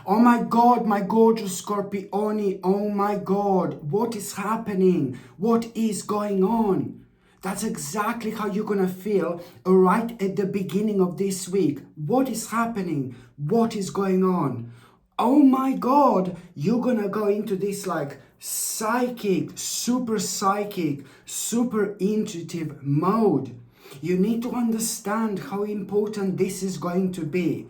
Oh my God, my gorgeous Scorpioni, oh my God, what is happening? What is going on? That's exactly how you're gonna feel right at the beginning of this week. What is happening? What is going on? Oh my God, you're gonna go into this like psychic, super intuitive mode. You need to understand how important this is going to be.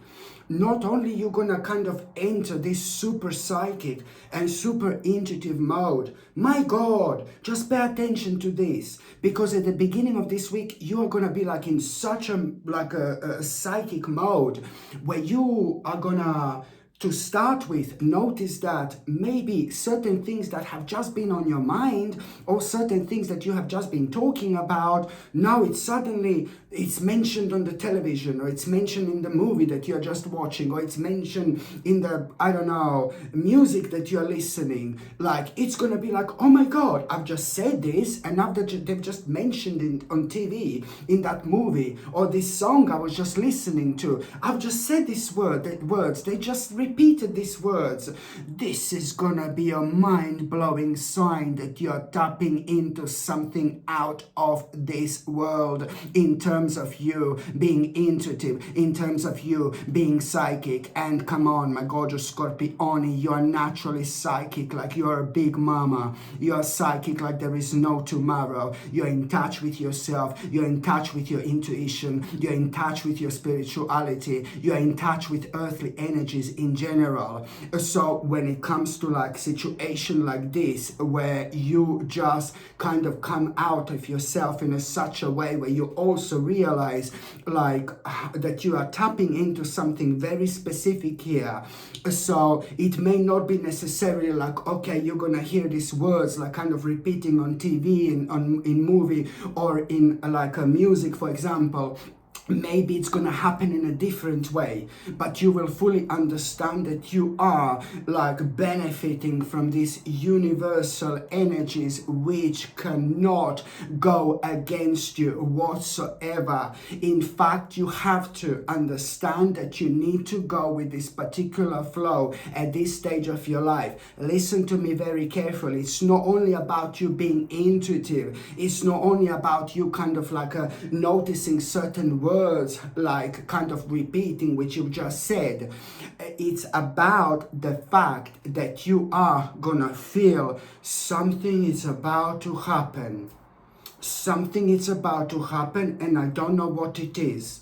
Not only you're gonna kind of enter this super psychic and super intuitive mode. My God, just pay attention to this, because at the beginning of this week you are gonna be like in such a psychic mode where you are gonna, to start with, notice that maybe certain things that have just been on your mind, or certain things that you have just been talking about, now it's mentioned on the television, or it's mentioned in the movie that you're just watching, or it's mentioned in the, I don't know, music that you're listening. Like, it's gonna be like, oh my God, I've just said this, and now that they've just mentioned it on TV, in that movie, or this song I was just listening to, I've just said this words, they just repeated these words. This is gonna be a mind-blowing sign that you're tapping into something out of this world, in terms of you being intuitive, in terms of you being psychic. And come on, my gorgeous Scorpioni, you are naturally psychic like you're a big mama. You're psychic like there is no tomorrow. You're in touch with yourself, you're in touch with your intuition, you're in touch with your spirituality, you're in touch with earthly energies in general. So when it comes to like situation like this, where you just kind of come out of yourself in such a way where you also realize like that you are tapping into something very specific here. So it may not be necessarily like, okay, you're gonna hear these words like kind of repeating on TV and in movie, or in like a music, for example. Maybe it's going to happen in a different way, but you will fully understand that you are like benefiting from these universal energies which cannot go against you whatsoever. In fact, you have to understand that you need to go with this particular flow at this stage of your life. Listen to me very carefully. It's not only about you being intuitive. It's not only about you kind of like noticing certain words, like kind of repeating which you just said. It's about the fact that you are gonna feel something is about to happen. Something is about to happen, and I don't know what it is.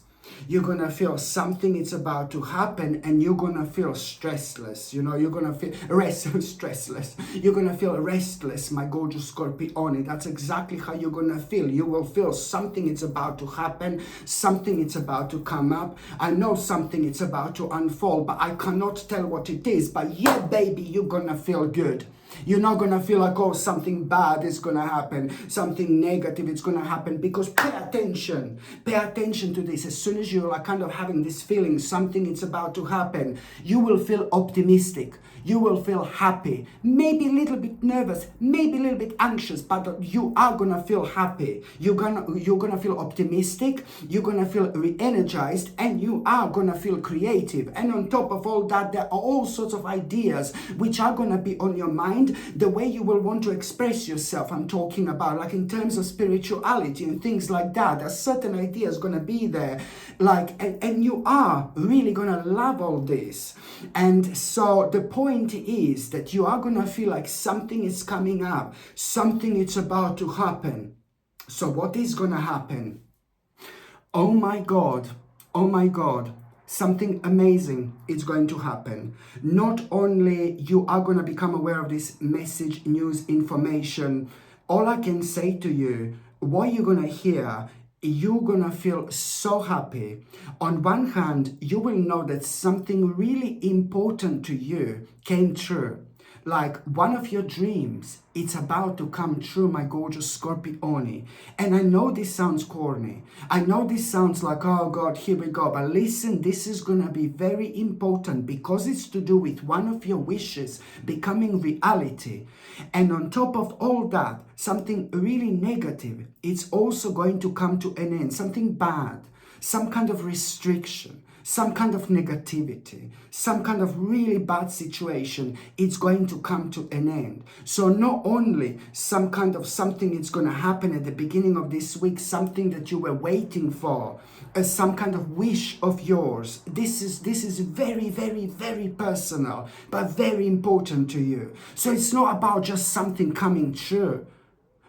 You're gonna feel something is about to happen, and you're gonna feel stressless. You're gonna feel stressless. You're gonna feel restless, my gorgeous Scorpione. That's exactly how you're gonna feel. You will feel something is about to happen, something is about to come up. I know something is about to unfold, but I cannot tell what it is. But yeah, baby, you're gonna feel good. You're not going to feel like, oh, something bad is going to happen, something negative is going to happen, because pay attention to this. As soon as you're like kind of having this feeling, something is about to happen, you will feel optimistic, you will feel happy, maybe a little bit nervous, maybe a little bit anxious, but you are going to feel happy. You're going to feel optimistic, you're going to feel re-energized, and you are going to feel creative. And on top of all that, there are all sorts of ideas which are going to be on your mind, the way you will want to express yourself. I'm talking about like in terms of spirituality and things like that. There's certain ideas going to be there, like, and you are really going to love all this. And so the point is that you are going to feel like something is coming up, something is about to happen. So what is going to happen? Oh my God, something amazing is going to happen. Not only you are going to become aware of this message, news, information, all I can say to you, what you're going to hear, you're going to feel so happy. On one hand, you will know that something really important to you came true. Like one of your dreams, it's about to come true, my gorgeous Scorpione. And I know this sounds corny. I know this sounds like, oh God, here we go. But listen, this is going to be very important, because it's to do with one of your wishes becoming reality. And on top of all that, something really negative, it's also going to come to an end. Something bad, some kind of restriction, some kind of negativity, some kind of really bad situation, it's going to come to an end. So not only some kind of something is going to happen at the beginning of this week, something that you were waiting for, some kind of wish of yours. This is very, very, very personal, but very important to you. So it's not about just something coming true.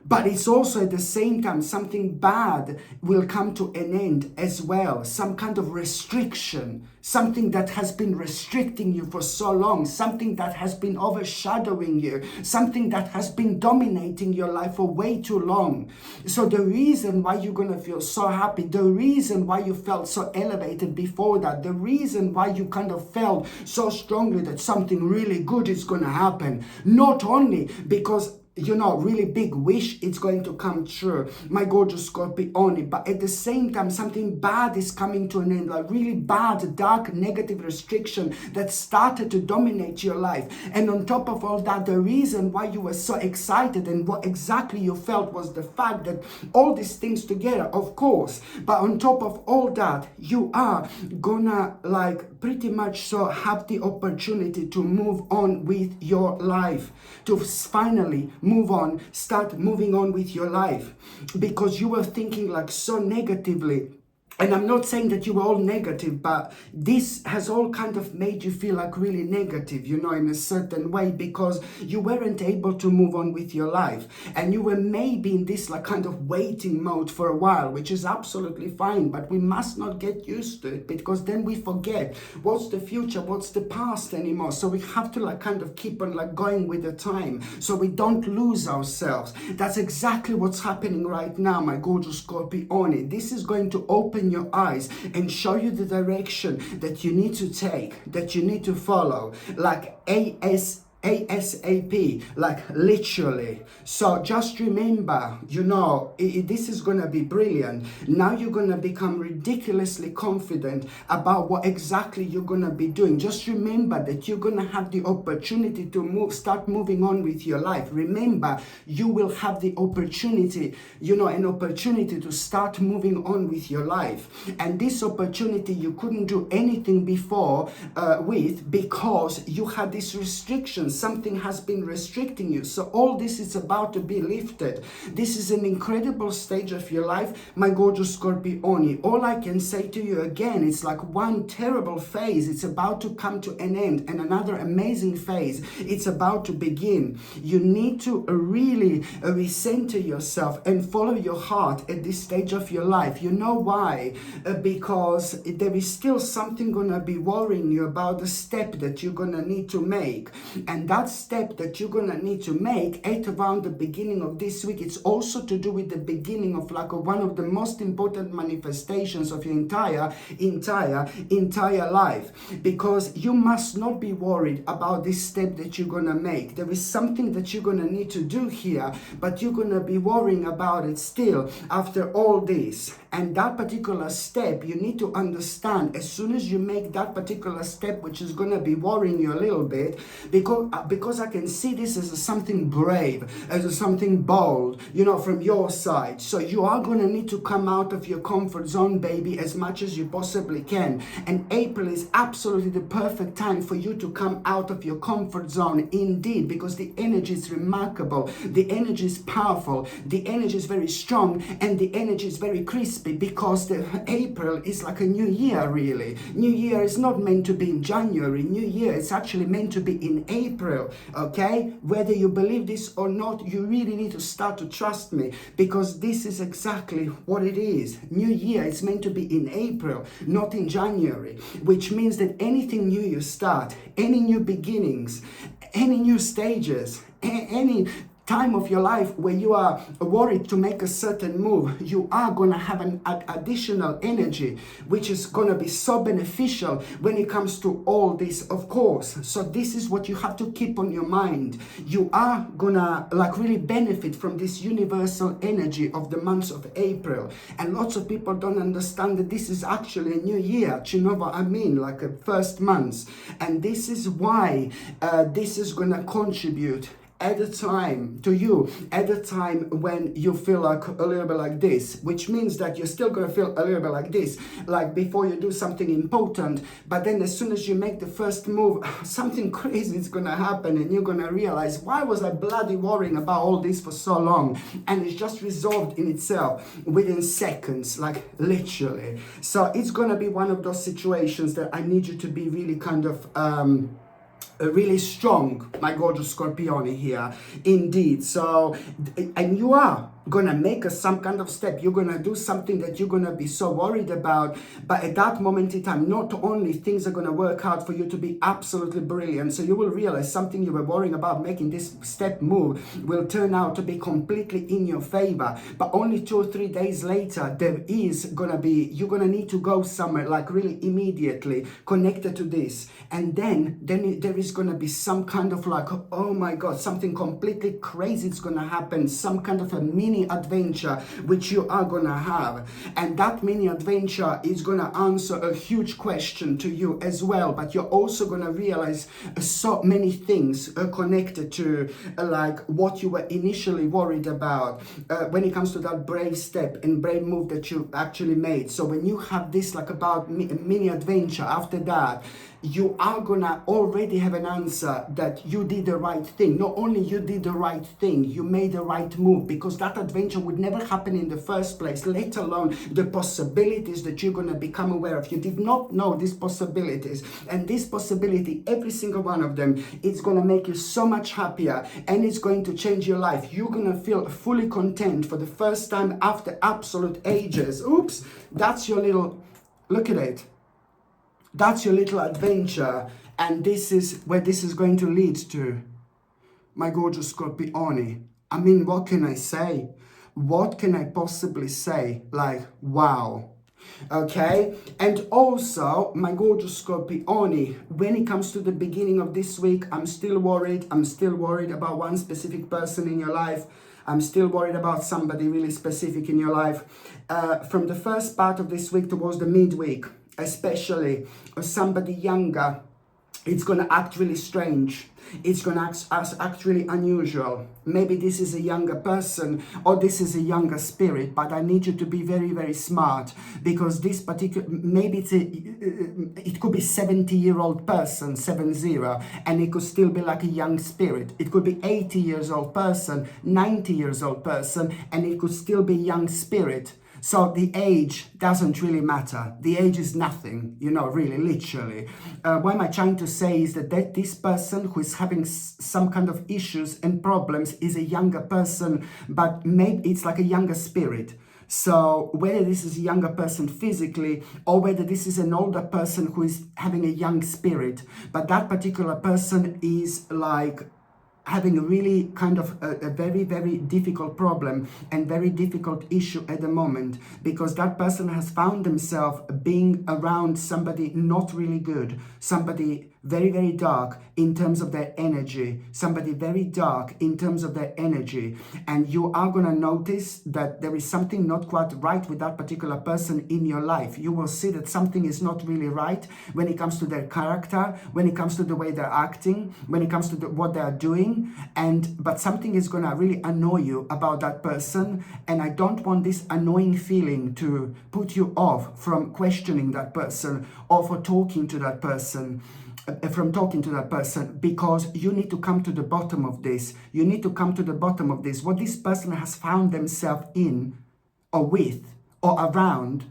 But it's also at the same time something bad will come to an end as well. Some kind of restriction, something that has been restricting you for so long, something that has been overshadowing you, something that has been dominating your life for way too long. So the reason why you're going to feel so happy, the reason why you felt so elevated before that, the reason why you kind of felt so strongly that something really good is going to happen, not only because really big wish it's going to come true, my gorgeous Scorpio, but at the same time something bad is coming to an end, like really bad, dark, negative restriction that started to dominate your life. And on top of all that, the reason why you were so excited and what exactly you felt was the fact that all these things together, of course, but on top of all that, you are gonna pretty much so have the opportunity to move on with your life, to finally move on, start moving on with your life, because you were thinking so negatively. And I'm not saying that you were all negative, but this has all kind of made you feel really negative, in a certain way, because you weren't able to move on with your life. And you were maybe in this kind of waiting mode for a while, which is absolutely fine, but we must not get used to it, because then we forget what's the future, what's the past anymore. So we have to kind of keep on going with the time, so we don't lose ourselves. That's exactly what's happening right now, my gorgeous Scorpio. This is going to open your eyes and show you the direction that you need to take, that you need to follow, ASAP, literally. So just remember, this is going to be brilliant. Now you're going to become ridiculously confident about what exactly you're going to be doing. Just remember that you're going to have the opportunity to start moving on with your life. Remember, you will have the opportunity, an opportunity to start moving on with your life. And this opportunity you couldn't do anything before because you had this restriction. Something has been restricting you. So all this is about to be lifted. This is an incredible stage of your life, my gorgeous Scorpio. All I can say to you again, it's one terrible phase. It's about to come to an end, and another amazing phase. It's about to begin. You need to really recenter yourself and follow your heart at this stage of your life. You know why? Because there is still something going to be worrying you about the step that you're going to need to make. And that step that you're going to need to make at around the beginning of this week, it's also to do with the beginning of one of the most important manifestations of your entire life. Because you must not be worried about this step that you're going to make. There is something that you're going to need to do here, but you're going to be worrying about it still after all this. And that particular step, you need to understand, as soon as you make that particular step, which is going to be worrying you a little bit, because I can see this as something brave, as something bold, from your side. So you are going to need to come out of your comfort zone, baby, as much as you possibly can. And April is absolutely the perfect time for you to come out of your comfort zone, indeed, because the energy is remarkable, the energy is powerful, the energy is very strong, and the energy is very crispy, because the April is like a new year, really. New year is not meant to be in January. New year is actually meant to be in April, okay? Whether you believe this or not, you really need to start to trust me, because this is exactly what it is. New year is meant to be in April, not in January, which means that anything new you start, any new beginnings, any new stages, any time of your life where you are worried to make a certain move, you are going to have an additional energy, which is going to be so beneficial when it comes to all this, of course. So this is what you have to keep on your mind. You are going to really benefit from this universal energy of the months of April. And lots of people don't understand that this is actually a new year. Do you know what I mean? Like a first months. And this is why this is going to contribute at a time, to you, at a time when you feel like a little bit like this, which means that you're still going to feel a little bit like this, like before you do something important, but then as soon as you make the first move, something crazy is going to happen, and you're going to realize, why was I bloody worrying about all this for so long? And it's just resolved in itself within seconds, like literally. So it's going to be one of those situations that I need you to be really kind of really strong, my gorgeous Scorpione here, indeed. So, and you are gonna make some kind of step. You're gonna do something that you're gonna be so worried about, but at that moment in time, not only things are gonna work out for you to be absolutely brilliant, so you will realize something you were worrying about, making this step move, will turn out to be completely in your favor. But only 2 or 3 days later, there is gonna be, you're gonna need to go somewhere, like really immediately connected to this, and then there is gonna be some kind of like, oh my god, something completely crazy is gonna happen, some kind of a mini adventure which you are gonna have, and that mini adventure is gonna answer a huge question to you as well. But you're also gonna realize so many things connected to like what you were initially worried about when it comes to that brave step and brave move that you actually made. So when you have this like about mini adventure, after that you are gonna already have an answer that you did the right thing. Not only you did the right thing, you made the right move, because that adventure would never happen in the first place, let alone the possibilities that you're gonna become aware of. You did not know these possibilities, and this possibility, every single one of them, it's gonna make you so much happier, and it's going to change your life. You're gonna feel fully content for the first time after absolute ages. Oops, that's your little, look at it. That's your little adventure, and this is where this is going to lead to, my gorgeous Scorpione. I mean, what can I say? What can I possibly say? Like, wow. Okay, and also, my gorgeous Scorpione, when it comes to the beginning of this week, I'm still worried. I'm still worried about one specific person in your life. I'm still worried about somebody really specific in your life. From the first part of this week towards the midweek, especially, or somebody younger, it's going to act really strange. It's going to act really unusual. Maybe this is a younger person, or this is a younger spirit, but I need you to be very, very smart, because this particular, maybe it could be 70-year-old person, 70, and it could still be like a young spirit. It could be 80 years old person, 90 years old person, and it could still be young spirit. So the age doesn't really matter. The age is nothing, you know, really, literally. What am I trying to say is that this person who is having some kind of issues and problems is a younger person, but maybe it's like a younger spirit. So whether this is a younger person physically, or whether this is an older person who is having a young spirit, but that particular person is like having a really kind of a very, very difficult problem and very difficult issue at the moment, because that person has found themselves being around somebody not really good, somebody very, very dark in terms of their energy, somebody very dark in terms of their energy, and you are going to notice that there is something not quite right with that particular person in your life. You will see that something is not really right when it comes to their character, when it comes to the way they're acting, when it comes to what they are doing, but something is going to really annoy you about that person, and I don't want this annoying feeling to put you off from questioning that person or for talking to that person. Because you need to come to the bottom of this. You need to come to the bottom of this. What this person has found themselves in, or with, or around,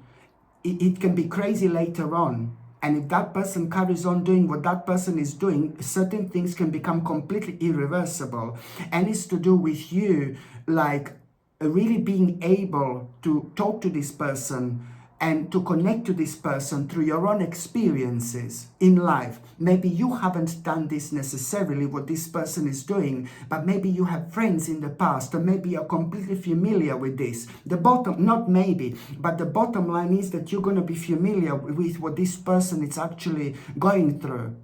it can be crazy later on. And if that person carries on doing what that person is doing, certain things can become completely irreversible. And it's to do with you, like, really being able to talk to this person and to connect to this person through your own experiences in life. Maybe you haven't done this necessarily, what this person is doing, but maybe you have friends in the past, or maybe you're completely familiar with this. The bottom line is that you're going to be familiar with what this person is actually going through.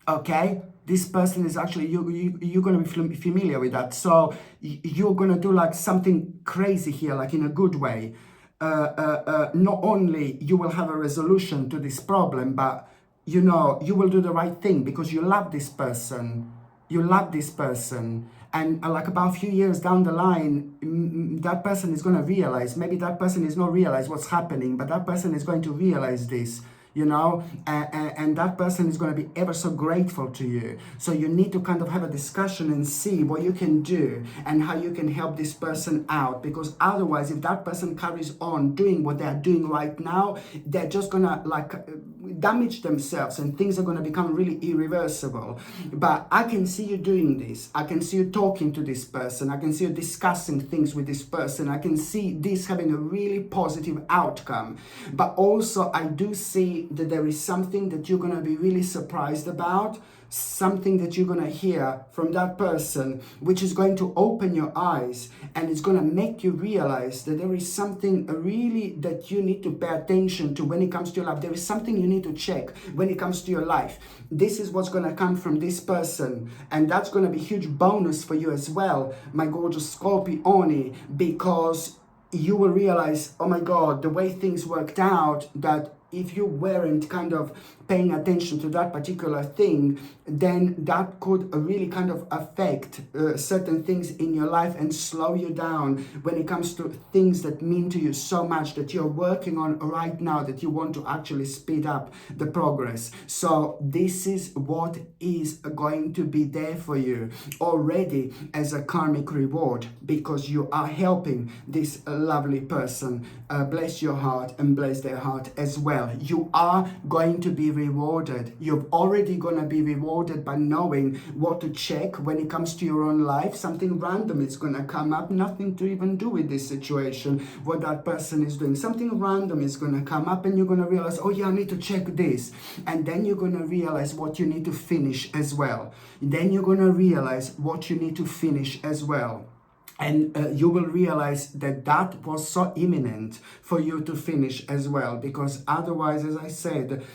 Okay? This person is actually, you're going to be familiar with that. So you're going to do like something crazy here, like in a good way. Not only you will have a resolution to this problem, but you know, you will do the right thing because you love this person. you love this person, and like about a few years down the line, that person is going to realize, maybe that person is not realize what's happening, but that person is going to realize this, and that person is going to be ever so grateful to you. So you need to kind of have a discussion and see what you can do and how you can help this person out, because otherwise, if that person carries on doing what they're doing right now, they're just gonna damage themselves, and things are going to become really irreversible. But I can see you doing this. I can see you talking to this person. I can see you discussing things with this person. I can see this having a really positive outcome. But also I do see that there is something that you're going to be really surprised about, something that you're going to hear from that person, which is going to open your eyes, and it's going to make you realize that there is something really that you need to pay attention to when it comes to your life. There is something you need to check when it comes to your life. This is what's going to come from this person, and that's going to be a huge bonus for you as well, my gorgeous Scorpione, because you will realize, oh my God, the way things worked out, that if you weren't kind of paying attention to that particular thing, then that could really kind of affect certain things in your life and slow you down when it comes to things that mean to you so much, that you're working on right now, that you want to actually speed up the progress. So this is what is going to be there for you already as a karmic reward, because you are helping this lovely person. Bless your heart and bless their heart as well. You are going to be rewarded. You're already going to be rewarded by knowing what to check when it comes to your own life. Something random is going to come up, nothing to even do with this situation, what that person is doing. Something random is going to come up, and you're going to realize, oh yeah, I need to check this. And then you're going to realize what you need to finish as well. Then you're going to realize what you need to finish as well. And you will realize that that was so imminent for you to finish as well, because otherwise, as I said,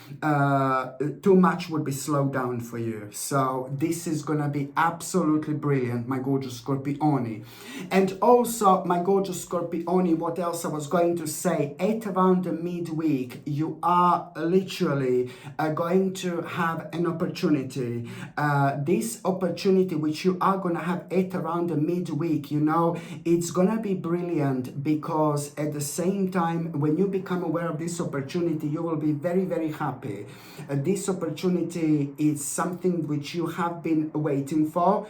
too much would be slowed down for you. So this is gonna be absolutely brilliant, my gorgeous Scorpione. And also, my gorgeous Scorpione, what else I was going to say, at around the midweek, you are literally going to have an opportunity. This opportunity which you are gonna have at around the midweek, it's gonna be brilliant, because at the same time, when you become aware of this opportunity, you will be very, very happy. This opportunity is something which you have been waiting for.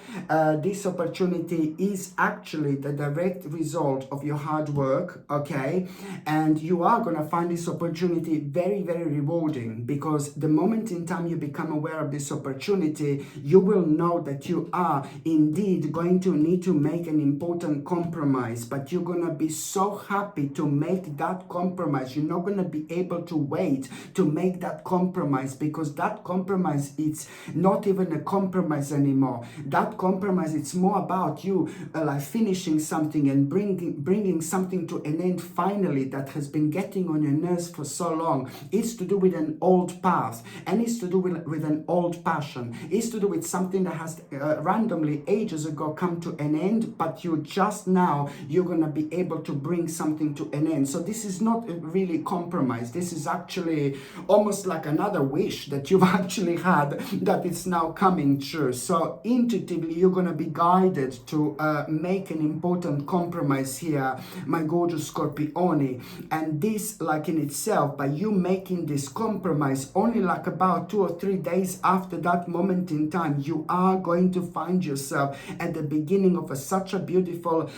This opportunity is actually the direct result of your hard work, okay? And you are gonna find this opportunity very, very rewarding, because the moment in time you become aware of this opportunity, you will know that you are indeed going to need to make an important compromise, but you're gonna be so happy to make that compromise. You're not gonna be able to wait to make that compromise, because that compromise, it's not even a compromise anymore. That compromise, it's more about you like finishing something and bringing something to an end finally, that has been getting on your nerves for so long. It's to do with an old path, and it's to do with an old passion. It's to do with something that has randomly ages ago come to an end, but you just now you're going to be able to bring something to an end. So this is not really compromise. This is actually almost like another wish that you've actually had, that it's now coming true. So intuitively you're going to be guided to make an important compromise here, my gorgeous Scorpione. And this, like in itself, by you making this compromise, only like about 2 or 3 days after that moment in time, you are going to find yourself at the beginning of such a beautiful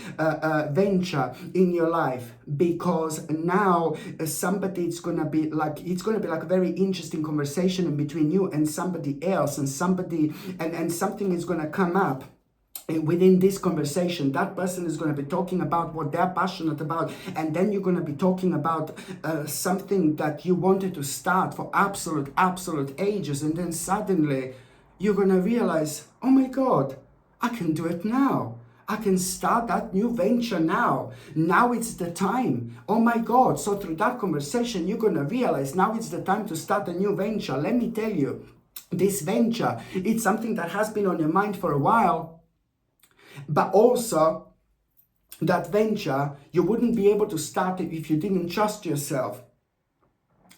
venture in your life, because now somebody, it's going to be like a very interesting conversation in between you and somebody else, and something is going to come up within this conversation. That person is going to be talking about what they're passionate about, and then you're going to be talking about something that you wanted to start for absolute ages, and then suddenly you're going to realize, oh my God, I can do it now. I can start that new venture now. Now it's the time. Oh my God. So through that conversation, you're going to realize now it's the time to start a new venture. Let me tell you, this venture, it's something that has been on your mind for a while, but also that venture, you wouldn't be able to start it if you didn't trust yourself.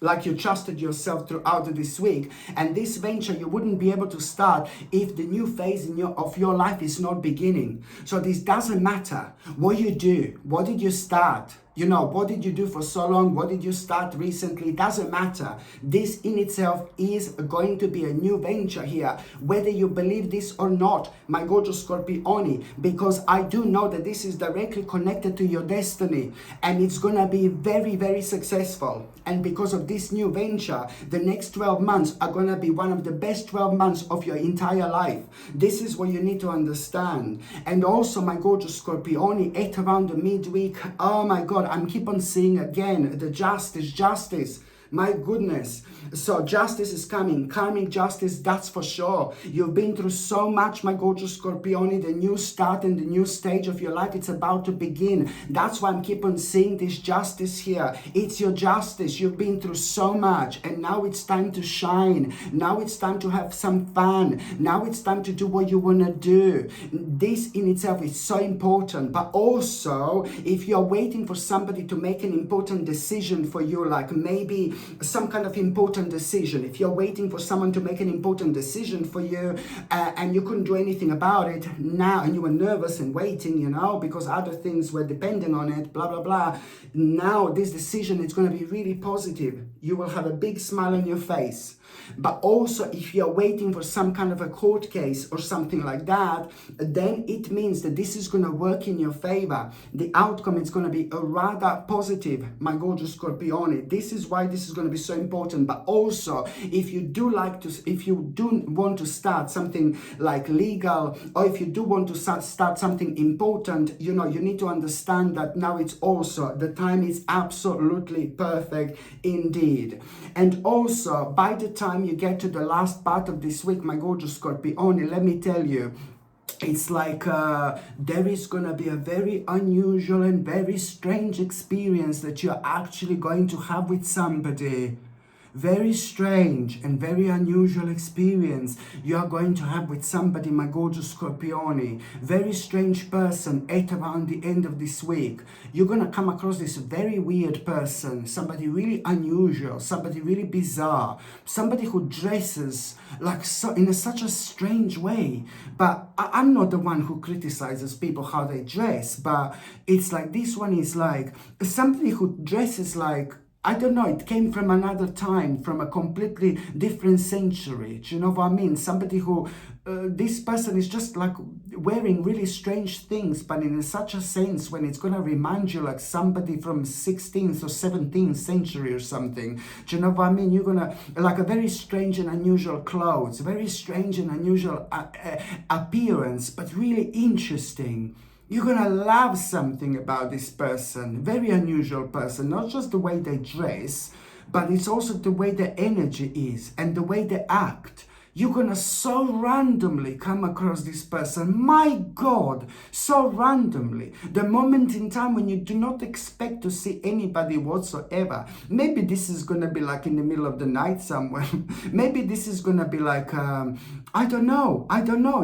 like you trusted yourself throughout this week. And this venture you wouldn't be able to start if the new phase of your life is not beginning. So this doesn't matter what you do, what did you start, you know, what did you do for so long, what did you start recently, it doesn't matter. This in itself is going to be a new venture here, whether you believe this or not, my gorgeous Scorpioni, because I do know that this is directly connected to your destiny, and it's gonna be very, very successful. And because of this new venture, the next 12 months are gonna be one of the best 12 months of your entire life. This is what you need to understand. And also, my gorgeous Scorpioni, at around the midweek, oh my God, I'm keep on seeing again the justice. My goodness. So justice is coming, karmic justice, that's for sure. You've been through so much, my gorgeous Scorpioni. The new start and the new stage of your life, it's about to begin. That's why I'm keep on seeing this justice here. It's your justice. You've been through so much, and now it's time to shine. Now it's time to have some fun. Now it's time to do what you want to do. This in itself is so important. But also, if you're waiting for somebody to make an important decision for you, like maybe some kind of important decision, if you're waiting for someone to make an important decision for you, and you couldn't do anything about it now, and you were nervous and waiting, you know, because other things were depending on it, blah blah blah, now this decision is going to be really positive. You will have a big smile on your face. But also, if you're waiting for some kind of a court case or something like that, then it means that this is going to work in your favor. The outcome is going to be a rather positive, my gorgeous Scorpione. This is why this is going to be so important. But also, if you do want to start something like legal, or if you do want to start something important, you know, you need to understand that now it's also, the time is absolutely perfect indeed. And also, by the time you get to the last part of this week, my gorgeous Scorpione, let me tell you, it's like there is going to be a very unusual and very strange experience that you're actually going to have with somebody. Very strange and very unusual experience you are going to have with somebody, my gorgeous Scorpione. Very strange person at around the end of this week. You're going to come across this very weird person, somebody really unusual, somebody really bizarre, somebody who dresses like in such a strange way. But I'm not the one who criticizes people how they dress, but it's like this one is like somebody who dresses like, I don't know, it came from another time, from a completely different century. Do you know what I mean? Somebody who, this person is just like wearing really strange things, but in such a sense when it's going to remind you like somebody from 16th or 17th century or something. Do you know what I mean? You're going to, like a very strange and unusual clothes, very strange and unusual appearance, but really interesting. You're going to love something about this person, very unusual person, not just the way they dress, but it's also the way their energy is and the way they act. You're going to so randomly come across this person. My God, so randomly. The moment in time when you do not expect to see anybody whatsoever. Maybe this is going to be like in the middle of the night somewhere. Maybe this is going to be like, I don't know.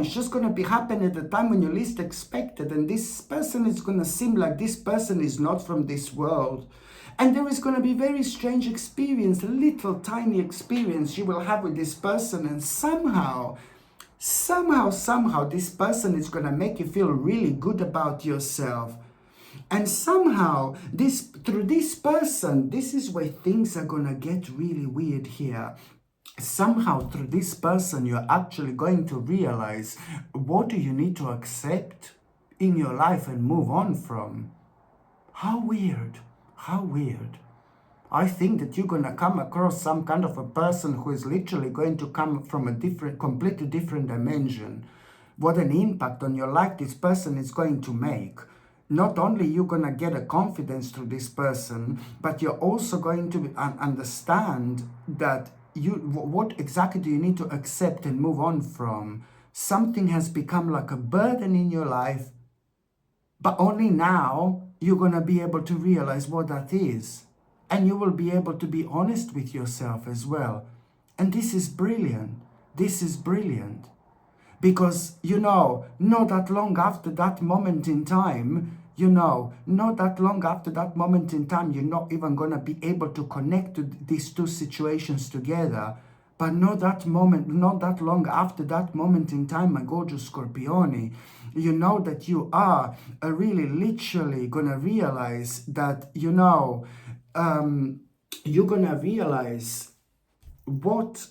It's just going to be happening at the time when you least expect it. And this person is going to seem like this person is not from this world. And there is going to be very strange experience, little tiny experience you will have with this person. And somehow, this person is going to make you feel really good about yourself. And somehow, through this person, this is where things are going to get really weird here. Somehow, through this person, you're actually going to realize what do you need to accept in your life and move on from. How weird. How weird. I think that you're going to come across some kind of a person who is literally going to come from a completely different dimension. What an impact on your life this person is going to make. Not only you're going to get a confidence through this person, but you're also going to understand that what exactly do you need to accept and move on from. Something has become like a burden in your life, but only now you're going to be able to realize what that is. And you will be able to be honest with yourself as well. And this is brilliant. This is brilliant. Because, you know, not that long after that moment in time, not that long after that moment in time, you're not even going to be able to connect to these two situations together. But not that long after that moment in time, my gorgeous Scorpione, you know that you are really literally going to realize that, you're going to realize what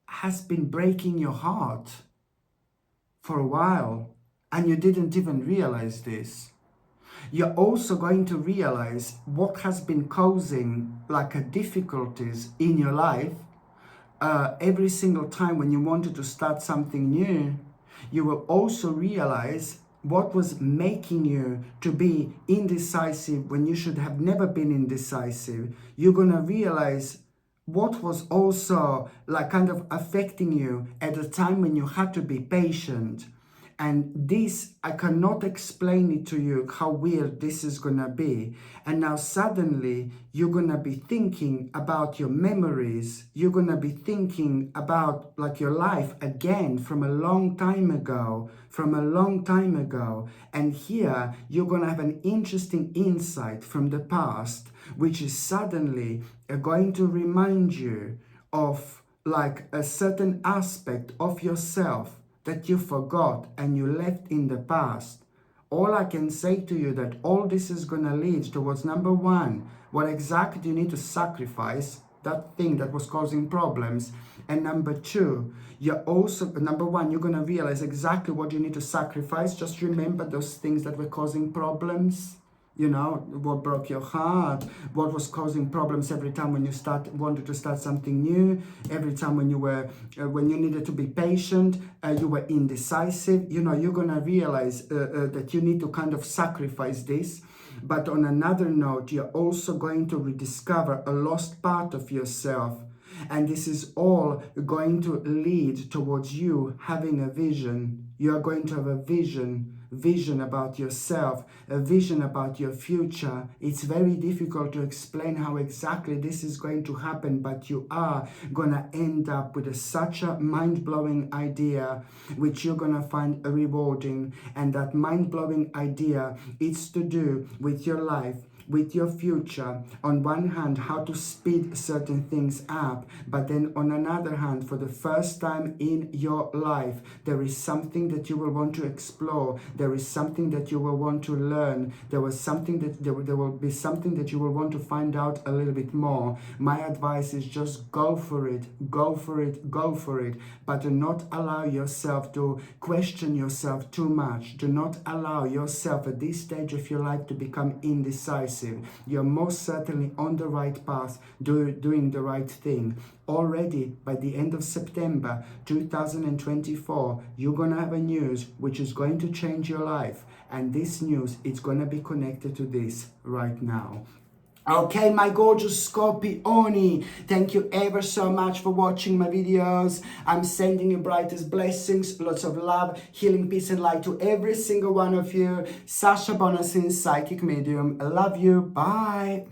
has been breaking your heart for a while, and you didn't even realize this. You're also going to realize what has been causing difficulties in your life. Every single time when you wanted to start something new, you will also realize what was making you to be indecisive when you should have never been indecisive. You're going to realize what was also kind of affecting you at a time when you had to be patient. And this, I cannot explain it to you how weird this is gonna be. And now suddenly you're gonna be thinking about your memories. You're gonna be thinking about your life again from a long time ago. And here you're gonna have an interesting insight from the past, which is suddenly going to remind you of a certain aspect of yourself that you forgot and you left in the past. All I can say to you that all this is going to lead towards, number one, what exactly do you need to sacrifice, that thing that was causing problems. And number two, number one, you're going to realize exactly what you need to sacrifice. Just remember those things that were causing problems. What broke your heart, what was causing problems every time when you wanted to start something new, every time when you needed to be patient, you were indecisive. You're going to realize that you need to kind of sacrifice this. But on another note, you're also going to rediscover a lost part of yourself. And this is all going to lead towards you having a vision. You are going to have a vision about yourself, a vision about your future. It's very difficult to explain how exactly this is going to happen, but you are going to end up with such a mind-blowing idea, which you're going to find rewarding. And that mind-blowing idea is to do with your life, with your future. On one hand, how to speed certain things up, but then on another hand, for the first time in your life, there is something that you will want to explore. There is something that you will want to learn. There will be something that you will want to find out a little bit more. My advice is just go for it, but do not allow yourself to question yourself too much. Do not allow yourself at this stage of your life to become indecisive. You're most certainly on the right path, doing the right thing. Already by the end of September 2024, you're going to have a news which is going to change your life. And this news, it's going to be connected to this right now. Okay, my gorgeous Scorpioni, thank you ever so much for watching my videos. I'm sending you brightest blessings, lots of love, healing, peace and light to every single one of you. Sasha Bonasin, Psychic Medium. I love you. Bye.